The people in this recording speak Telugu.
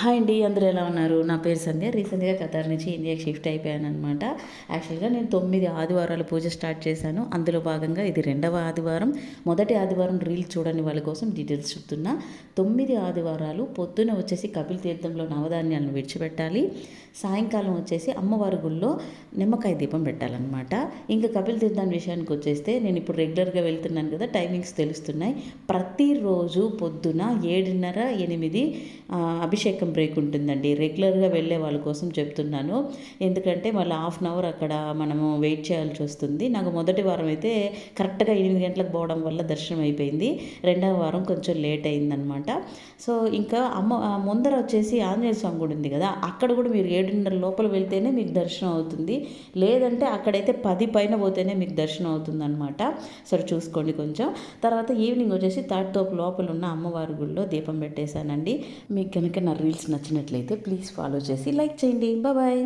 హాయ్ అండి, అందరూ ఎలా ఉన్నారు? నా పేరు సంధ్య. రీసెంట్గా ఖతార్ నుంచి ఇండియాకి షిఫ్ట్ అయిపోయాను అనమాట. యాక్చువల్గా నేను 9 ఆదివారాలు పూజ స్టార్ట్ చేశాను. అందులో భాగంగా ఇది 2వ ఆదివారం. మొదటి ఆదివారం రీల్ చూడని వాళ్ళ కోసం డీటెయిల్స్ చెప్తున్నా. 9 ఆదివారాలు పొద్దున వచ్చేసి కపిల్ తీర్థంలో నవధాన్యాలను విడిచిపెట్టాలి. సాయంకాలం వచ్చేసి అమ్మవారి గుళ్ళో నిమ్మకాయ దీపం పెట్టాలన్నమాట. ఇంకా కపిల్ తీర్థం విషయానికి వచ్చేస్తే నేను ఇప్పుడు రెగ్యులర్గా వెళ్తున్నాను కదా, టైమింగ్స్ తెలుస్తున్నాయి. ప్రతిరోజు పొద్దున 7:30, 8 అభిషేకం బ్రేక్ ఉంటుందండి. రెగ్యులర్గా వెళ్ళే వాళ్ళ కోసం చెప్తున్నాను. ఎందుకంటే మళ్ళీ హాఫ్ అన్ అవర్ అక్కడ మనము వెయిట్ చేయాల్సి వస్తుంది. నాకు మొదటి వారం అయితే కరెక్ట్గా 8 గంటలకు పోవడం వల్ల దర్శనం అయిపోయింది. రెండవ వారం కొంచెం లేట్ అయిందనమాట. సో ఇంకా ముందర వచ్చేసి ఆంజనేయ స్వామి గుడి ఉంది కదా, అక్కడ కూడా మీరు 7:30 లోపల వెళ్తేనే మీకు దర్శనం అవుతుంది. లేదంటే అక్కడైతే 10 పైన పోతేనే మీకు దర్శనం అవుతుంది అనమాట. సరే చూసుకోండి కొంచెం. తర్వాత ఈవినింగ్ వచ్చేసి తాటితోపు లోపల ఉన్న అమ్మవారి గుడిలో దీపం పెట్టేశానండి. మీకు కనుక నా రీల్స్ నచ్చినట్లయితే ప్లీజ్ ఫాలో చేసి లైక్ చేయండి. బాయ్.